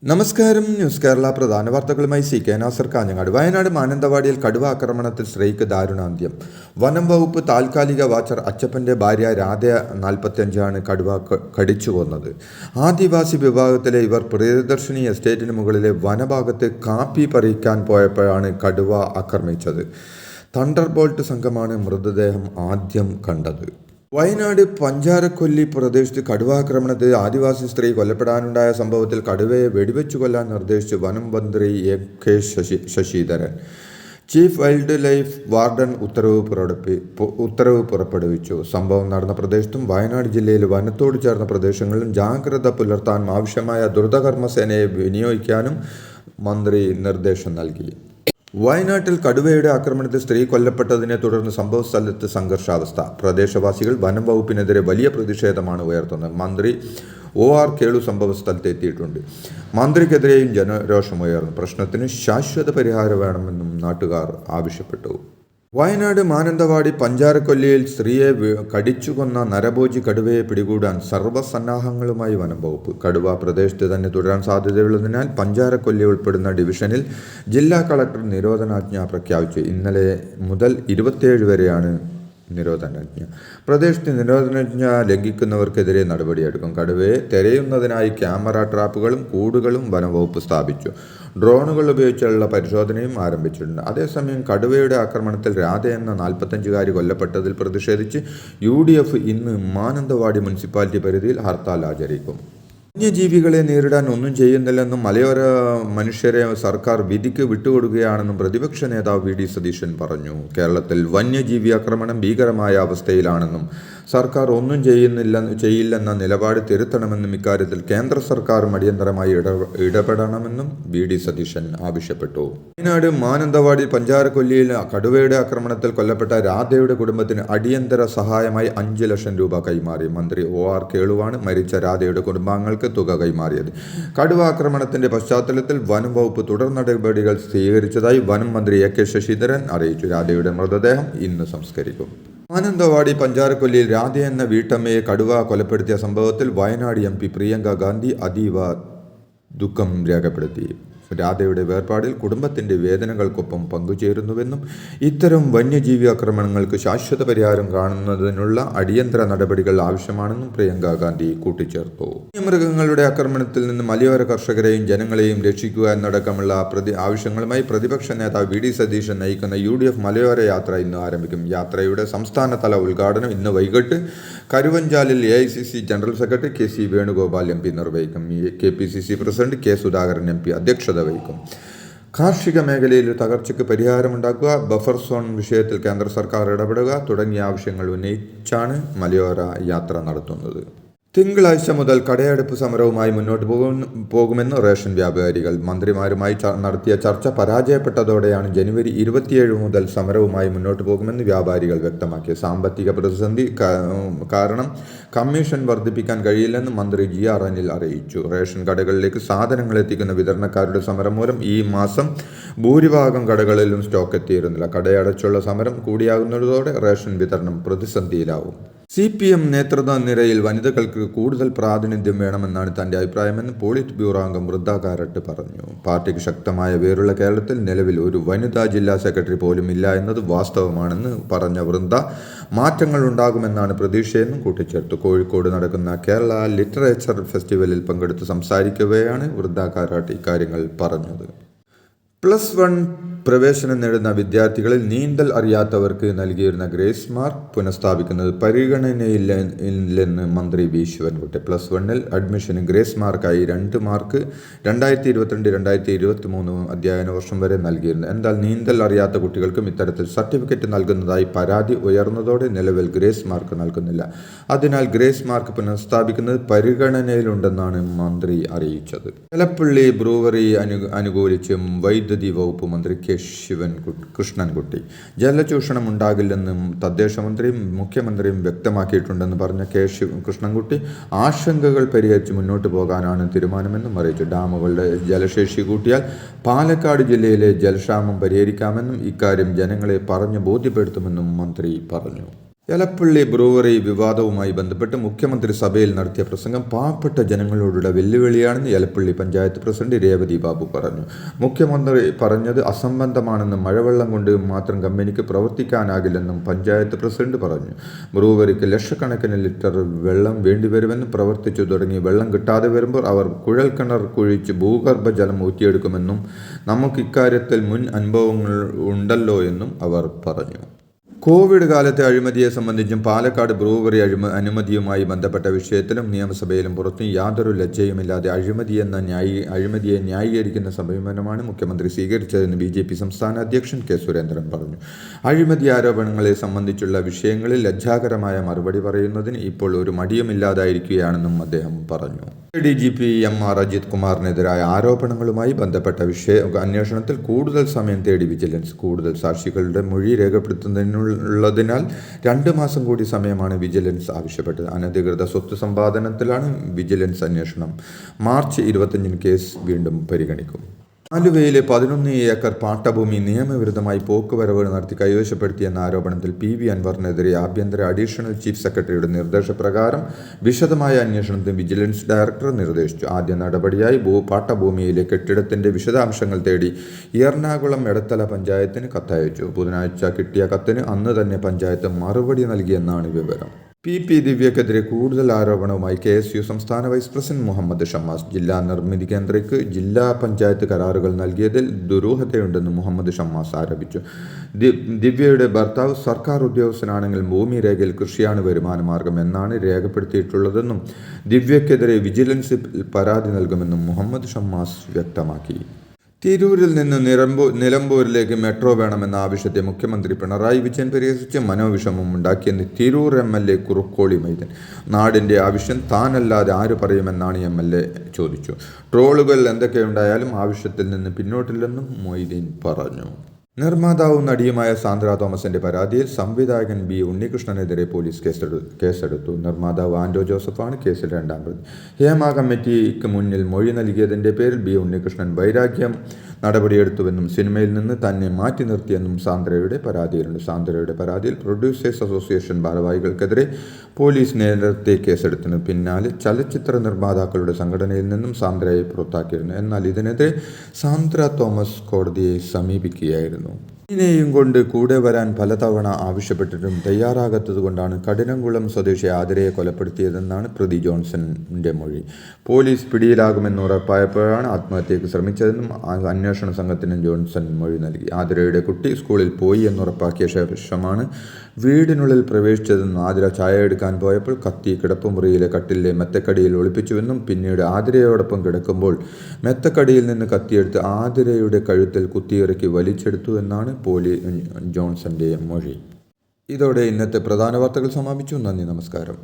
നമസ്കാരം. ന്യൂസ് കേരള പ്രധാന വാർത്തകളുമായി സി കെ നാസർ കാഞ്ഞങ്ങാട്. വയനാട് മാനന്തവാടിയിൽ കടുവ ആക്രമണത്തിൽ സ്ത്രീക്ക് ദാരുണാന്ത്യം. വനം വകുപ്പ് താൽക്കാലിക വാച്ചർ അച്ചപ്പൻ്റെ ഭാര്യ രാധ 45 കടുവ കടിച്ചു കൊന്നത്. ആദിവാസി വിഭാഗത്തിലെ ഇവർ പ്രിയദർശിനി എസ്റ്റേറ്റിന് മുകളിലെ വനഭാഗത്ത് കാപ്പി പറിക്കാൻ പോയപ്പോഴാണ് കടുവ ആക്രമിച്ചത്. തണ്ടർബോൾട്ട് സംഘമാണ് മൃതദേഹം ആദ്യം കണ്ടത്. വയനാട് പഞ്ചാരക്കൊല്ലി പ്രദേശത്ത് കടുവാക്രമണത്തിൽ ആദിവാസി സ്ത്രീ കൊല്ലപ്പെടാനുണ്ടായ സംഭവത്തിൽ കടുവയെ വെടിവെച്ചു കൊല്ലാൻ നിർദ്ദേശിച്ച് വനം മന്ത്രി K Sasidharan. Chief wild life warden ഉത്തരവ് പുറപ്പെടുവിച്ചു. സംഭവം നടന്ന പ്രദേശത്തും വയനാട് ജില്ലയിൽ വനത്തോട് ചേർന്ന പ്രദേശങ്ങളിലും ജാഗ്രത പുലർത്താനും ആവശ്യമായ ദ്രുതകർമ്മസേനയെ വിനിയോഗിക്കാനും മന്ത്രി നിർദ്ദേശം നൽകി. വയനാട്ടിൽ കടുവയുടെ ആക്രമണത്തിൽ സ്ത്രീ കൊല്ലപ്പെട്ടതിനെ തുടർന്ന് സംഭവ സ്ഥലത്ത് സംഘർഷാവസ്ഥ. പ്രദേശവാസികൾ വനം വകുപ്പിനെതിരെ വലിയ പ്രതിഷേധമാണ് ഉയർത്തുന്നത്. മന്ത്രി OR കേളു സംഭവ സ്ഥലത്ത് എത്തിയിട്ടുണ്ട്. മന്ത്രിക്കെതിരെയും ജനരോഷമുയർന്നു. പ്രശ്നത്തിന് ശാശ്വത പരിഹാരം വേണമെന്നും നാട്ടുകാർ ആവശ്യപ്പെട്ടു. വയനാട് മാനന്തവാടി പഞ്ചാരക്കൊല്ലിയിൽ സ്ത്രീയെ കടിച്ചുകൊന്ന നരഭോജി കടുവയെ പിടികൂടാൻ സർവ്വസന്നാഹങ്ങളുമായി വനം വകുപ്പ്. കടുവ പ്രദേശത്ത് തന്നെ തുടരാൻ സാധ്യതയുള്ളതിനാൽ പഞ്ചാരക്കൊല്ലി ഉൾപ്പെടുന്ന ഡിവിഷനിൽ ജില്ലാ കളക്ടർ നിരോധനാജ്ഞ പ്രഖ്യാപിച്ചു. ഇന്നലെ മുതൽ 27 വരെയാണ് നിരോധനാജ്ഞ. പ്രദേശത്ത് നിരോധനാജ്ഞ ലംഘിക്കുന്നവർക്കെതിരെ നടപടിയെടുക്കും. കടുവയെ തെരയുന്നതിനായി ക്യാമറ ട്രാപ്പുകളും കൂടുകളും വനംവകുപ്പ് സ്ഥാപിച്ചു. ഡ്രോണുകൾ ഉപയോഗിച്ചുള്ള പരിശോധനയും ആരംഭിച്ചിട്ടുണ്ട്. അതേസമയം കടുവയുടെ ആക്രമണത്തിൽ രാധ എന്ന 45 കൊല്ലപ്പെട്ടതിൽ പ്രതിഷേധിച്ച് UDF ഇന്ന് മാനന്തവാടി മുനിസിപ്പാലിറ്റി പരിധിയിൽ ഹർത്താൽ ആചരിക്കും. വന്യജീവികളെ നേരിടാൻ ഒന്നും ചെയ്യുന്നില്ലെന്നും മലയോര മനുഷ്യരെ സർക്കാർ വിധിക്ക് വിട്ടുകൊടുക്കുകയാണെന്നും പ്രതിപക്ഷ നേതാവ് VD സതീശൻ പറഞ്ഞു. കേരളത്തിൽ വന്യജീവി ആക്രമണം ഭീകരമായ അവസ്ഥയിലാണെന്നും സർക്കാർ ഒന്നും ചെയ്യില്ലെന്ന നിലപാട് തിരുത്തണമെന്നും ഇക്കാര്യത്തിൽ കേന്ദ്ര സർക്കാർ അടിയന്തരമായി ഇടപെടണമെന്നും VD സതീശൻ ആവശ്യപ്പെട്ടു. വയനാട് മാനന്തവാടി പഞ്ചാരക്കൊല്ലിയിൽ കടുവയുടെ ആക്രമണത്തിൽ കൊല്ലപ്പെട്ട രാധയുടെ കുടുംബത്തിന് അടിയന്തര സഹായമായി 5 ലക്ഷം രൂപ കൈമാറി. മന്ത്രി OR കേളുവാണ് മരിച്ച രാധയുടെ കുടുംബാംഗങ്ങൾക്ക് തുക കൈമാറിയത്. കടുവ ആക്രമണത്തിന്റെ പശ്ചാത്തലത്തിൽ വനം വകുപ്പ് തുടർ നടപടികൾ സ്വീകരിച്ചതായി വനം മന്ത്രി AK ശശീധരൻ അറിയിച്ചു. രാധയുടെ മൃതദേഹം ഇന്ന് സംസ്കരിക്കും. മാനന്തവാടി പഞ്ചാരക്കൊല്ലിയിൽ രാധ എന്ന വീട്ടമ്മയെ കടുവ കൊലപ്പെടുത്തിയ സംഭവത്തിൽ വയനാട് MP പ്രിയങ്ക ഗാന്ധി അതീവ ദുഃഖം രേഖപ്പെടുത്തി. രാധയുടെ വേർപാടിൽ കുടുംബത്തിൻ്റെ വേദനകൾക്കൊപ്പം പങ്കുചേരുന്നുവെന്നും ഇത്തരം വന്യജീവി ആക്രമണങ്ങൾക്ക് ശാശ്വത പരിഹാരം കാണുന്നതിനുള്ള അടിയന്തര നടപടികൾ ആവശ്യമാണെന്നും പ്രിയങ്ക ഗാന്ധി കൂട്ടിച്ചേർത്തു. വന്യമൃഗങ്ങളുടെ ആക്രമണത്തിൽ നിന്ന് മലയോര കർഷകരെയും ജനങ്ങളെയും രക്ഷിക്കുക എന്നടക്കമുള്ള ആവശ്യങ്ങളുമായി പ്രതിപക്ഷ നേതാവ് VD സതീശൻ നയിക്കുന്ന UDF മലയോര യാത്ര ഇന്ന് ആരംഭിക്കും. യാത്രയുടെ സംസ്ഥാനതല ഉദ്ഘാടനം ഇന്ന് വൈകിട്ട് കരുവഞ്ചാലിൽ AICC general secretary KC Venugopal MP നിർവഹിക്കും. KPCC president K Sudhakaran MP അധ്യക്ഷത വഹിക്കും. കാർഷിക മേഖലയിൽ തകർച്ചയ്ക്ക് പരിഹാരമുണ്ടാക്കുക, ബഫർ സോൺ വിഷയത്തിൽ കേന്ദ്ര സർക്കാർ ഇടപെടുക തുടങ്ങിയ ആവശ്യങ്ങൾ ഉന്നയിച്ചാണ് മലയോര യാത്ര നടത്തുന്നത്. തിങ്കളാഴ്ച മുതൽ കടയടപ്പ് സമരവുമായി മുന്നോട്ട് പോകുമെന്ന് റേഷൻ വ്യാപാരികൾ. മന്ത്രിമാരുമായി നടത്തിയ ചർച്ച പരാജയപ്പെട്ടതോടെയാണ് ജനുവരി 27 മുതൽ സമരവുമായി മുന്നോട്ട് പോകുമെന്ന് വ്യാപാരികൾ വ്യക്തമാക്കി. സാമ്പത്തിക പ്രതിസന്ധി കാരണം കമ്മീഷൻ വർദ്ധിപ്പിക്കാൻ കഴിയില്ലെന്ന് മന്ത്രി GR അനിൽ അറിയിച്ചു. റേഷൻ കടകളിലേക്ക് സാധനങ്ങൾ എത്തിക്കുന്ന വിതരണക്കാരുടെ സമരം മൂലം ഈ മാസം ഭൂരിഭാഗം കടകളിലും സ്റ്റോക്ക് എത്തിയിരുന്നില്ല. കടയടച്ചുള്ള സമരം കൂടിയാകുന്നതോടെ റേഷൻ വിതരണം പ്രതിസന്ധിയിലാവും. CPM നേതൃത്വ നിരയിൽ വനിതകൾക്ക് കൂടുതൽ പ്രാതിനിധ്യം വേണമെന്നാണ് തന്റെ അഭിപ്രായമെന്ന് പോളിറ്റ് ബ്യൂറോ അംഗം വൃന്ദ കാരാട്ട് പറഞ്ഞു. പാർട്ടിക്ക് ശക്തമായ വേരുള്ള കേരളത്തിൽ നിലവിൽ ഒരു വനിതാ ജില്ലാ സെക്രട്ടറി പോലും ഇല്ല എന്നത് വാസ്തവമാണെന്ന് പറഞ്ഞ വൃന്ദ മാറ്റങ്ങൾ ഉണ്ടാകുമെന്നാണ് പ്രതീക്ഷയെന്നും കൂട്ടിച്ചേർത്തു. കോഴിക്കോട് നടക്കുന്ന കേരള ലിറ്ററേച്ചർ ഫെസ്റ്റിവലിൽ പങ്കെടുത്ത് സംസാരിക്കവെയാണ് വൃന്ദ കാരാട്ട് ഇക്കാര്യങ്ങൾ പറഞ്ഞത്. +1 പ്രവേശനം നേടുന്ന വിദ്യാർത്ഥികളിൽ നീന്തൽ അറിയാത്തവർക്ക് നൽകിയിരുന്ന ഗ്രേസ് മാർക്ക് പുനഃസ്ഥാപിക്കുന്നത് പരിഗണനയില്ലെന്ന് മന്ത്രി V ശിവൻകുട്ടി. +1 അഡ്മിഷന് ഗ്രേസ് മാർക്കായി 2 മാർക്ക് 2022-2023 അധ്യയന വർഷം വരെ നൽകിയിരുന്നു. എന്നാൽ നീന്തൽ അറിയാത്ത കുട്ടികൾക്കും ഇത്തരത്തിൽ സർട്ടിഫിക്കറ്റ് നൽകുന്നതായി പരാതി ഉയർന്നതോടെ നിലവിൽ ഗ്രേസ് മാർക്ക് നൽകുന്നില്ല. അതിനാൽ ഗ്രേസ് മാർക്ക് പുനഃസ്ഥാപിക്കുന്നത് പരിഗണനയിലുണ്ടെന്നാണ് മന്ത്രി അറിയിച്ചത്. എലപ്പള്ളി ബ്രൂവറി അനുകൂലിച്ചും വൈദ്യുതി വകുപ്പ് മന്ത്രി K കൃഷ്ണൻകുട്ടി. ജലചൂഷണം ഉണ്ടാകില്ലെന്നും തദ്ദേശ മന്ത്രിയും മുഖ്യമന്ത്രിയും വ്യക്തമാക്കിയിട്ടുണ്ടെന്ന് പറഞ്ഞ കൃഷ്ണൻകുട്ടി ആശങ്കകൾ പരിഹരിച്ച് മുന്നോട്ട് പോകാനാണ് തീരുമാനമെന്നും അറിയിച്ചു. ഡാമുകളുടെ ജലശേഷി കൂട്ടിയാൽ പാലക്കാട് ജില്ലയിലെ ജലക്ഷാമം പരിഹരിക്കാമെന്നും ഇക്കാര്യം ജനങ്ങളെ പറഞ്ഞു ബോധ്യപ്പെടുത്തുമെന്നും മന്ത്രി പറഞ്ഞു. എലപ്പള്ളി ബ്രൂവറി വിവാദവുമായി ബന്ധപ്പെട്ട് മുഖ്യമന്ത്രി സഭയിൽ നടത്തിയ പ്രസംഗം പാവപ്പെട്ട ജനങ്ങളോടുള്ള വെല്ലുവിളിയാണെന്ന് എലപ്പള്ളി പഞ്ചായത്ത് പ്രസിഡന്റ് രേവതി ബാബു പറഞ്ഞു. മുഖ്യമന്ത്രി പറഞ്ഞത് അസംബന്ധമാണെന്നും മഴവെള്ളം കൊണ്ട് മാത്രം കമ്പനിക്ക് പ്രവർത്തിക്കാനാകില്ലെന്നും പഞ്ചായത്ത് പ്രസിഡന്റ് പറഞ്ഞു. ബ്രൂവറിക്ക് ലക്ഷക്കണക്കിന് ലിറ്റർ വെള്ളം വേണ്ടിവരുമെന്നും പ്രവർത്തിച്ചു തുടങ്ങി വെള്ളം കിട്ടാതെ വരുമ്പോൾ അവർ കുഴൽക്കിണർ കുഴിച്ച് ഭൂഗർഭജലം ഊറ്റിയെടുക്കുമെന്നും നമുക്ക് ഇക്കാര്യത്തിൽ മുൻ അനുഭവങ്ങൾ ഉണ്ടല്ലോ എന്നും അവർ പറഞ്ഞു. കോവിഡ് കാലത്തെ അഴിമതിയെ സംബന്ധിച്ചും പാലക്കാട് ബ്രൂവറി അനുമതിയുമായി ബന്ധപ്പെട്ട വിഷയത്തിലും നിയമസഭയിലും പുറത്തും യാതൊരു ലജ്ജയുമില്ലാതെ അഴിമതിയെ ന്യായീകരിക്കുന്ന സമീപനമാണ് മുഖ്യമന്ത്രി സ്വീകരിച്ചതെന്ന് BJP സംസ്ഥാന അധ്യക്ഷൻ K. സുരേന്ദ്രൻ പറഞ്ഞു. അഴിമതി ആരോപണങ്ങളെ സംബന്ധിച്ചുള്ള വിഷയങ്ങളിൽ ലജ്ജാകരമായ മറുപടി പറയുന്നതിന് ഇപ്പോൾ ഒരു മടിയുമില്ലാതായിരിക്കുകയാണെന്നും അദ്ദേഹം പറഞ്ഞു. DGP MR അജിത് കുമാറിനെതിരായ ആരോപണങ്ങളുമായി ബന്ധപ്പെട്ട അന്വേഷണത്തിൽ കൂടുതൽ സമയം തേടി വിജിലൻസ്. കൂടുതൽ സാക്ഷികളുടെ മൊഴി രേഖപ്പെടുത്തുന്നതിനുള്ളതിനാൽ 2 മാസം കൂടി സമയമാണ് വിജിലൻസ് ആവശ്യപ്പെട്ടത്. അനധികൃത സ്വത്ത് സമ്പാദനത്തിലാണ് വിജിലൻസ് അന്വേഷണം. മാർച്ച് 25 കേസ് വീണ്ടും പരിഗണിക്കും. ആലുവയിലെ 11 ഏക്കർ പാട്ടഭൂമി നിയമവിരുദ്ധമായി പോക്കുവരവ് നടത്തി കൈവശപ്പെടുത്തിയെന്ന ആരോപണത്തിൽ PV അൻവറിനെതിരെ ആഭ്യന്തര അഡീഷണൽ ചീഫ് സെക്രട്ടറിയുടെ നിർദ്ദേശപ്രകാരം വിശദമായ അന്വേഷണത്തിന് വിജിലൻസ് ഡയറക്ടർ നിർദ്ദേശിച്ചു. ആദ്യ നടപടിയായി പാട്ടഭൂമിയിലെ കെട്ടിടത്തിന്റെ വിശദാംശങ്ങൾ തേടി എറണാകുളം എടത്തല പഞ്ചായത്തിന് കത്തയച്ചു. ബുധനാഴ്ച കിട്ടിയ കത്തിന് അന്ന് തന്നെ പഞ്ചായത്ത് മറുപടി നൽകിയെന്നാണ് വിവരം. PP ദിവ്യക്കെതിരെ കൂടുതൽ ആരോപണവുമായി KSU സംസ്ഥാന വൈസ് പ്രസിഡന്റ് മുഹമ്മദ് ഷമ്മാസ്. ജില്ലാ നിർമ്മിതി കേന്ദ്രയ്ക്ക് ജില്ലാ പഞ്ചായത്ത് കരാറുകൾ നൽകിയതിൽ ദുരൂഹതയുണ്ടെന്ന് മുഹമ്മദ് ഷമ്മാസ് ആരോപിച്ചു. ദിവ്യയുടെ ഭർത്താവ് സർക്കാർ ഉദ്യോഗസ്ഥനാണെങ്കിൽ ഭൂമി രേഖയിൽ കൃഷിയാണ് വരുമാന മാർഗം എന്നാണ് രേഖപ്പെടുത്തിയിട്ടുള്ളതെന്നും ദിവ്യക്കെതിരെ വിജിലൻസിൽ പരാതി നൽകുമെന്നും മുഹമ്മദ് ഷമ്മാസ് വ്യക്തമാക്കി. തിരൂരിൽ നിന്ന് നിലമ്പൂരിലേക്ക് മെട്രോ വേണമെന്ന ആവശ്യത്തെ മുഖ്യമന്ത്രി പിണറായി വിജയൻ പരിഹസിച്ച് മനോവിഷമം ഉണ്ടാക്കിയെന്ന് തിരൂർ MLA കുറുക്കോളി മൈദൻ. നാടിൻ്റെ ആവശ്യം താനല്ലാതെ ആര് പറയുമെന്നാണ് MLA ചോദിച്ചു. ട്രോളുകൾ എന്തൊക്കെയുണ്ടായാലും ആവശ്യത്തിൽ നിന്ന് പിന്നോട്ടില്ലെന്നും മൊയ്തീൻ പറഞ്ഞു. നിർമ്മാതാവും നടിയുമായ സാന്ദ്ര തോമസിന്റെ പരാതിയിൽ സംവിധായകൻ B. ഉണ്ണികൃഷ്ണനെതിരെ പോലീസ് കേസെടുത്തു. നിർമ്മാതാവ് ആൻഡോ ജോസഫാണ് കേസിൽ 2ാം പ്രതി. ഹേമ കമ്മിറ്റിക്ക് മുന്നിൽ മൊഴി നൽകിയതിന്റെ പേരിൽ B. ഉണ്ണികൃഷ്ണൻ വൈരാഗ്യം നടപടിയെടുത്തുവെന്നും സിനിമയിൽ നിന്ന് തന്നെ മാറ്റി നിർത്തിയെന്നും സാന്ദ്രയുടെ പരാതിയിലുണ്ട്. സാന്ദ്രയുടെ പരാതിയിൽ പ്രൊഡ്യൂസേഴ്സ് അസോസിയേഷൻ ഭാരവാഹികൾക്കെതിരെ പോലീസ് നേരത്തെ കേസെടുത്തതിന് പിന്നാലെ ചലച്ചിത്ര നിർമ്മാതാക്കളുടെ സംഘടനയിൽ നിന്നും സാന്ദ്രയെ പുറത്താക്കിയിരുന്നു. എന്നാൽ ഇതിനെതിരെ സാന്ദ്ര തോമസ് കോടതിയെ സമീപിക്കുകയായിരുന്നു. നെയും കൊണ്ട് കൂടെ വരാൻ പലതവണ ആവശ്യപ്പെട്ടിട്ടും തയ്യാറാകാത്തതുകൊണ്ടാണ് കഠിനംകുളം സ്വദേശി ആതിരയെ കൊലപ്പെടുത്തിയതെന്നാണ് പ്രതി ജോൺസന്റെ മൊഴി. പോലീസ് പിടിയിലാകുമെന്ന് ഉറപ്പായപ്പോഴാണ് ആത്മഹത്യയ്ക്ക് ശ്രമിച്ചതെന്നും അന്വേഷണ സംഘത്തിന് ജോൺസൺ മൊഴി നൽകി. ആതിരയുടെ കുട്ടി സ്കൂളിൽ പോയി എന്നുറപ്പാക്കിയ ശേഷമാണ് വീടിനുള്ളിൽ പ്രവേശിച്ചതെന്നും ആതിര ചായ എടുക്കാൻ പോയപ്പോൾ കത്തി കിടപ്പുമുറിയിലെ കട്ടിലെ മെത്തക്കടിയിൽ ഒളിപ്പിച്ചുവെന്നും പിന്നീട് ആതിരയോടൊപ്പം കിടക്കുമ്പോൾ മെത്തക്കടിയിൽ നിന്ന് കത്തിയെടുത്ത് ആതിരയുടെ കഴുത്തിൽ കുത്തിയിറക്കി വലിച്ചെടുത്തു എന്നാണ് ജോൺസന്റെ മൊഴി. ഇതോടെ ഇന്നത്തെ പ്രധാന വാർത്തകൾ സമാപിച്ചു. നന്ദി, നമസ്കാരം.